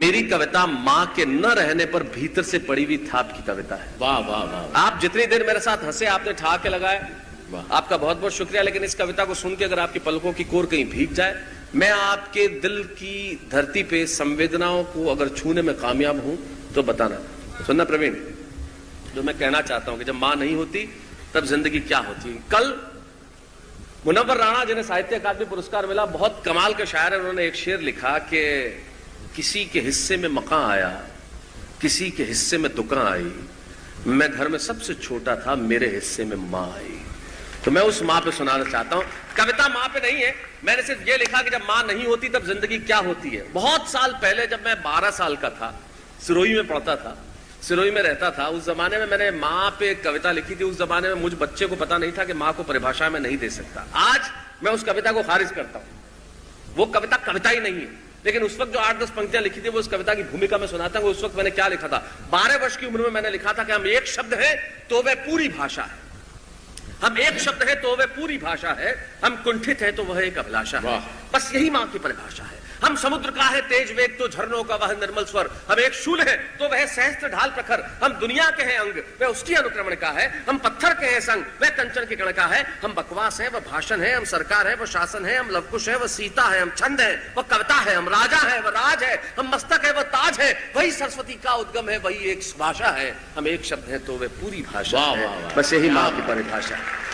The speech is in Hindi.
मेरी कविता मां के न रहने पर भीतर से पड़ी हुई थाप की कविता है। वाह वाह वाह। आप जितनी देर मेरे साथ हंसे, आपने ठहाके लगाए, आपका बहुत बहुत शुक्रिया। लेकिन इस कविता को सुन के अगर आपकी पलकों की कोर कहीं भीग जाए, मैं आपके दिल की धरती पे संवेदनाओं को अगर छूने में कामयाब हूं तो बताना। सुनना प्रवीण, जो मैं कहना चाहता हूं कि जब मां नहीं होती तब जिंदगी क्या होती। कल मुनव्वर राणा, जिन्हें साहित्य अकादमी पुरस्कार मिला, बहुत कमाल के शायर है, उन्होंने एक शेर लिखा कि किसी के हिस्से में मकान आया, किसी के हिस्से में दुकान आई, मैं घर में सबसे छोटा था, मेरे हिस्से में मां आई। तो मैं उस मां पे सुनाना चाहता हूं। कविता मां पे नहीं है, मैंने सिर्फ ये लिखा कि जब मां नहीं होती तब जिंदगी क्या होती है। बहुत साल पहले, जब मैं 12 साल का था, सिरोही में पढ़ता था, सिरोही में रहता था, उस जमाने में मैंने मां पे कविता लिखी थी। उस जमाने में मुझ बच्चे को पता नहीं था कि मां को परिभाषा में नहीं दे सकता। आज मैं उस कविता को खारिज करता हूं। वो कविता कविता ही नहीं है, लेकिन उस वक्त जो 8-10 पंक्तियां लिखी थी वो उस कविता की भूमिका में सुनाता हूं। उस वक्त मैंने क्या लिखा था। 12 वर्ष की उम्र में मैंने लिखा था कि हम एक शब्द है तो वह पूरी भाषा है, हम एक शब्द है तो वह पूरी भाषा है, हम कुंठित है तो वह एक अभिलाषा है। बस यही मां की परिभाषा है। हम समुद्र का है तेज वेग तो झरनों का वह निर्मल स्वर, हम एक शूल है तो वह सहस्त्र ढाल प्रखर, हम दुनिया के हैं अंग वह उसकी अनुक्रमण का है, हम पत्थर के हैं संग वह कंचन के कण का है, हम बकवास है वह भाषण है, हम सरकार है वह शासन है, हम लवकुश है वह सीता है, हम छंद है वह कविता है, हम राजा है वह राज है, हम मस्तक है वह ताज है, वही सरस्वती का उद्गम है, वही एक भाषा है, हम एक शब्द है तो वह पूरी भाषा है। बस यही मां की परिभाषा है।